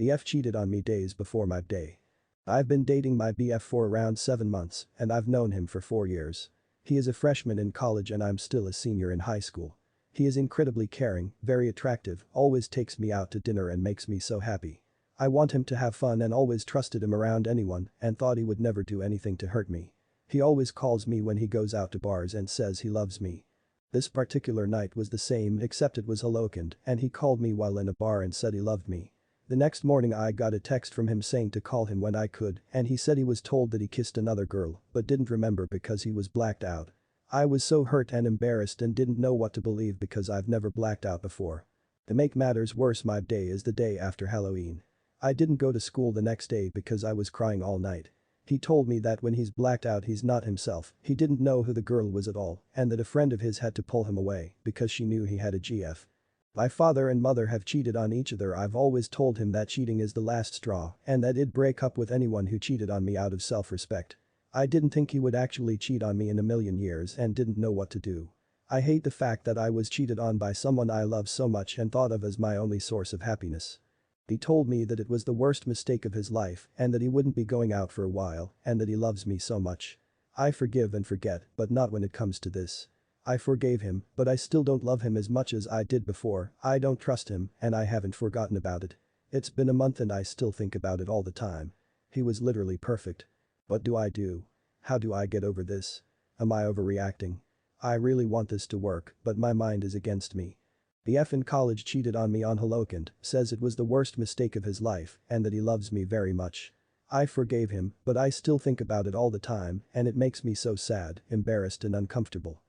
BF cheated on me days before my day. I've been dating my BF for around 7 months and I've known him for 4 years. He is a freshman in college and I'm still a senior in high school. He is incredibly caring, very attractive, always takes me out to dinner and makes me so happy. I want him to have fun and always trusted him around anyone and thought he would never do anything to hurt me. He always calls me when he goes out to bars and says he loves me. This particular night was the same except it was Holocaust and he called me while in a bar and said he loved me. The next morning I got a text from him saying to call him when I could and he said he was told that he kissed another girl but didn't remember because he was blacked out. I was so hurt and embarrassed and didn't know what to believe because I've never blacked out before. To make matters worse, my day is the day after Halloween. I didn't go to school the next day because I was crying all night. He told me that when he's blacked out he's not himself, he didn't know who the girl was at all and that a friend of his had to pull him away because she knew he had a GF. My father and mother have cheated on each other. I've always told him that cheating is the last straw and that I'd break up with anyone who cheated on me out of self-respect. I didn't think he would actually cheat on me in a million years and didn't know what to do. I hate the fact that I was cheated on by someone I love so much and thought of as my only source of happiness. He told me that it was the worst mistake of his life and that he wouldn't be going out for a while and that he loves me so much. I forgive and forget, but not when it comes to this. I forgave him, but I still don't love him as much as I did before. I don't trust him and I haven't forgotten about it. It's been a month and I still think about it all the time. He was literally perfect. What do I do? How do I get over this? Am I overreacting? I really want this to work, but my mind is against me. The F in college cheated on me on Holocaust, says it was the worst mistake of his life and that he loves me very much. I forgave him, but I still think about it all the time and it makes me so sad, embarrassed and uncomfortable.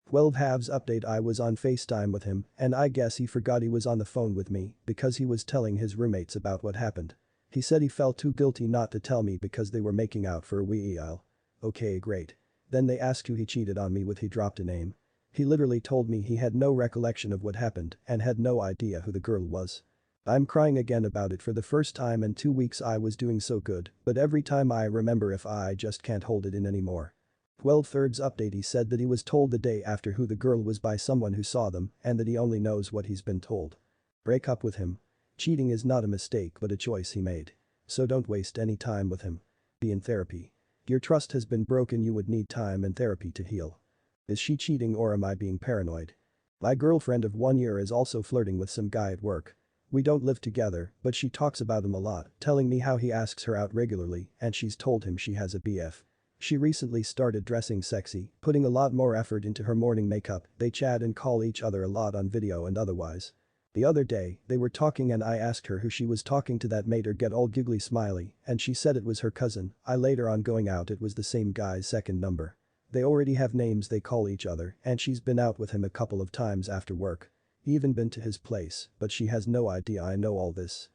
12 halves update. I was on FaceTime with him and I guess he forgot he was on the phone with me because he was telling his roommates about what happened. He said he felt too guilty not to tell me because they were making out for a while. Okay, great. Then they asked who he cheated on me with. He dropped a name. He literally told me he had no recollection of what happened and had no idea who the girl was. I'm crying again about it. For the first time in 2 weeks I was doing so good, but every time I remember if I just can't hold it in anymore. 12 thirds update. He said that he was told the day after who the girl was by someone who saw them and that he only knows what he's been told. Break up with him. Cheating is not a mistake but a choice he made. So don't waste any time with him. Be in therapy. Your trust has been broken. You would need time and therapy to heal. Is she cheating or am I being paranoid? My girlfriend of 1 year is also flirting with some guy at work. We don't live together, but she talks about him a lot, telling me how he asks her out regularly and she's told him she has a BF. She recently started dressing sexy, putting a lot more effort into her morning makeup. They chat and call each other a lot on video and otherwise. The other day, they were talking and I asked her who she was talking to. That made her get all giggly smiley and she said it was her cousin. I later on going out it was the same guy's second number. They already have names they call each other and she's been out with him a couple of times after work. Even been to his place, but she has no idea I know all this.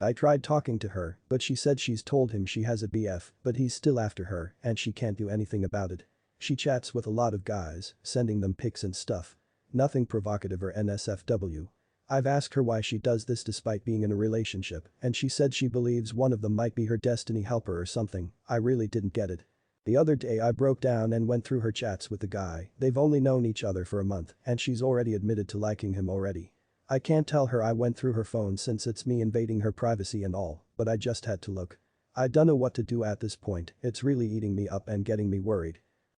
I tried talking to her, but she said she's told him she has a BF, but he's still after her and she can't do anything about it. She chats with a lot of guys, sending them pics and stuff. Nothing provocative or NSFW. I've asked her why she does this despite being in a relationship and she said she believes one of them might be her destiny helper or something. I really didn't get it. The other day I broke down and went through her chats with the guy. They've only known each other for a month and she's already admitted to liking him already. I can't tell her I went through her phone since it's me invading her privacy and all, but I just had to look. I don't know what to do at this point. It's really eating me up and getting me worried.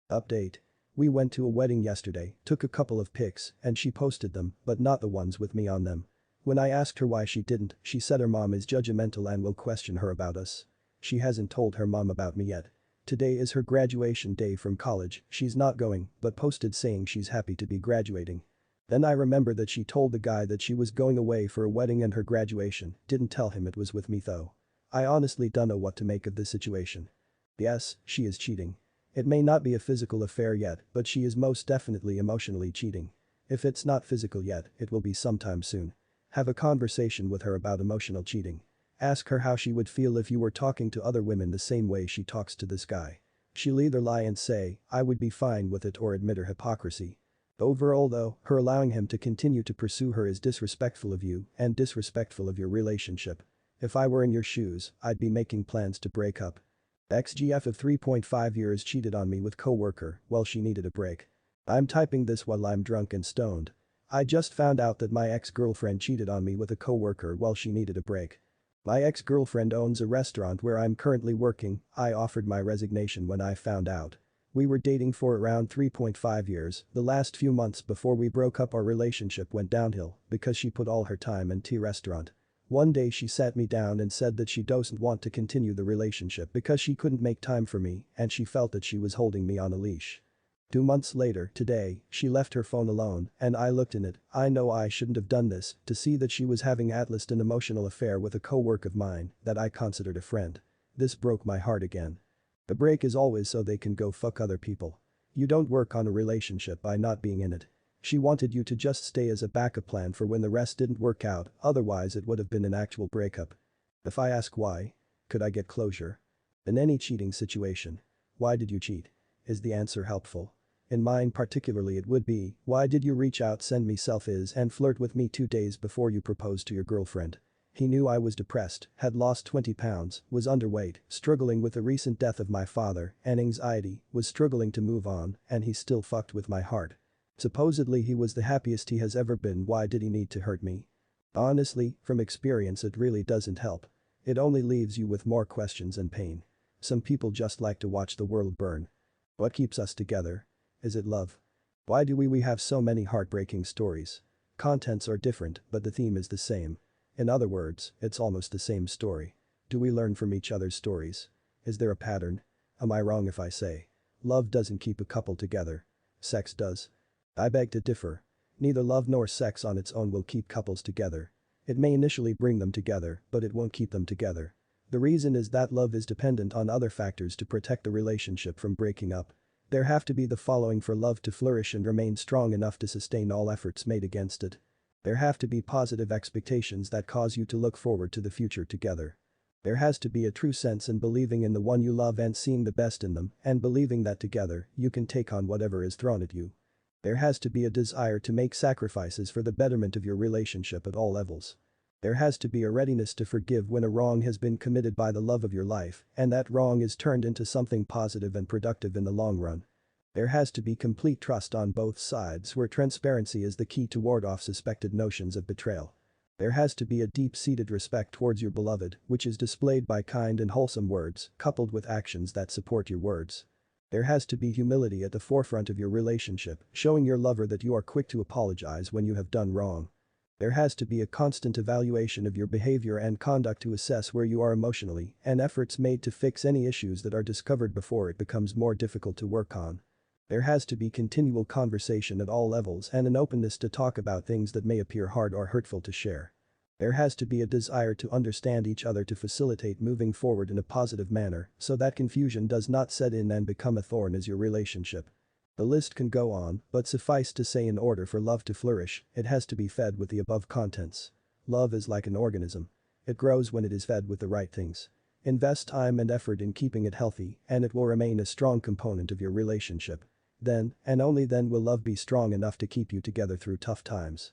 Update. We went to a wedding yesterday, took a couple of pics and she posted them, but not the ones with me on them. When I asked her why she didn't, she said her mom is judgmental and will question her about us. She hasn't told her mom about me yet. Today is her graduation day from college. She's not going, but posted saying she's happy to be graduating. Then I remember that she told the guy that she was going away for a wedding and her graduation, didn't tell him it was with me though. I honestly don't know what to make of this situation. Yes, she is cheating. It may not be a physical affair yet, but she is most definitely emotionally cheating. If it's not physical yet, it will be sometime soon. Have a conversation with her about emotional cheating. Ask her how she would feel if you were talking to other women the same way she talks to this guy. She'll either lie and say, I would be fine with it, or admit her hypocrisy. Overall though, her allowing him to continue to pursue her is disrespectful of you and disrespectful of your relationship. If I were in your shoes, I'd be making plans to break up. XGF of 3.5 years cheated on me with coworker while she needed a break. I'm typing this while I'm drunk and stoned. I just found out that my ex-girlfriend cheated on me with a coworker while she needed a break. My ex-girlfriend owns a restaurant where I'm currently working. I offered my resignation when I found out. We were dating for around 3.5 years. The last few months before we broke up, our relationship went downhill because she put all her time into restaurant. One day she sat me down and said that she doesn't want to continue the relationship because she couldn't make time for me and she felt that she was holding me on a leash. 2 months later, today, she left her phone alone and I looked in it. I know I shouldn't have done this, to see that she was having at least an emotional affair with a co-worker of mine that I considered a friend. This broke my heart again. The break is always so they can go fuck other people. You don't work on a relationship by not being in it. She wanted you to just stay as a backup plan for when the rest didn't work out, otherwise it would have been an actual breakup. If I ask why, could I get closure? In any cheating situation. Why did you cheat? Is the answer helpful? In mine particularly it would be, why did you reach out, send me selfies and flirt with me 2 days before you proposed to your girlfriend? He knew I was depressed, had lost 20 pounds, was underweight, struggling with the recent death of my father, and anxiety, was struggling to move on, and he still fucked with my heart. Supposedly he was the happiest he has ever been. Why did he need to hurt me? Honestly, from experience it really doesn't help. It only leaves you with more questions and pain. Some people just like to watch the world burn. What keeps us together? Is it love? Why do we have so many heartbreaking stories? Contents are different, but the theme is the same. In other words, it's almost the same story. Do we learn from each other's stories? Is there a pattern? Am I wrong if I say love doesn't keep a couple together? Sex does? I beg to differ. Neither love nor sex on its own will keep couples together. It may initially bring them together, but it won't keep them together. The reason is that love is dependent on other factors to protect the relationship from breaking up. There have to be the following for love to flourish and remain strong enough to sustain all efforts made against it. There have to be positive expectations that cause you to look forward to the future together. There has to be a true sense in believing in the one you love and seeing the best in them and believing that together you can take on whatever is thrown at you. There has to be a desire to make sacrifices for the betterment of your relationship at all levels. There has to be a readiness to forgive when a wrong has been committed by the love of your life and that wrong is turned into something positive and productive in the long run. There has to be complete trust on both sides where transparency is the key to ward off suspected notions of betrayal. There has to be a deep-seated respect towards your beloved, which is displayed by kind and wholesome words, coupled with actions that support your words. There has to be humility at the forefront of your relationship, showing your lover that you are quick to apologize when you have done wrong. There has to be a constant evaluation of your behavior and conduct to assess where you are emotionally and efforts made to fix any issues that are discovered before it becomes more difficult to work on. There has to be continual conversation at all levels and an openness to talk about things that may appear hard or hurtful to share. There has to be a desire to understand each other to facilitate moving forward in a positive manner so that confusion does not set in and become a thorn as your relationship. The list can go on, but suffice to say in order for love to flourish, it has to be fed with the above contents. Love is like an organism. It grows when it is fed with the right things. Invest time and effort in keeping it healthy and it will remain a strong component of your relationship. Then, and only then will love be strong enough to keep you together through tough times.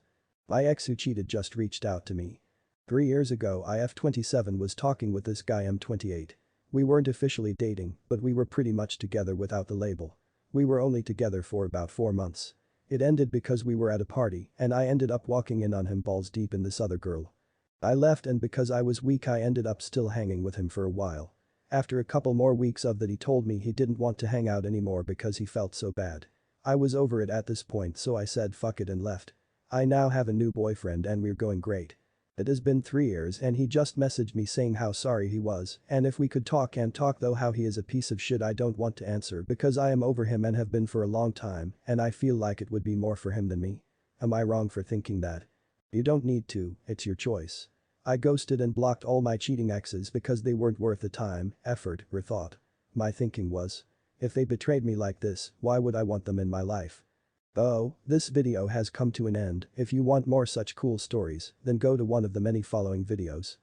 My ex who cheated just reached out to me. 3 years ago I 27 was talking with this guy 28. We weren't officially dating, but we were pretty much together without the label. We were only together for about 4 months. It ended because we were at a party and I ended up walking in on him balls deep in this other girl. I left and because I was weak I ended up still hanging with him for a while. After a couple more weeks of that he told me he didn't want to hang out anymore because he felt so bad. I was over it at this point so I said fuck it and left. I now have a new boyfriend and we're going great. It has been 3 years and he just messaged me saying how sorry he was and if we could talk though how he is a piece of shit I don't want to answer because I am over him and have been for a long time and I feel like it would be more for him than me. Am I wrong for thinking that? You don't need to, it's your choice. I ghosted and blocked all my cheating exes because they weren't worth the time, effort, or thought. My thinking was, if they betrayed me like this, why would I want them in my life? Oh, this video has come to an end. If you want more such cool stories, then go to one of the many following videos.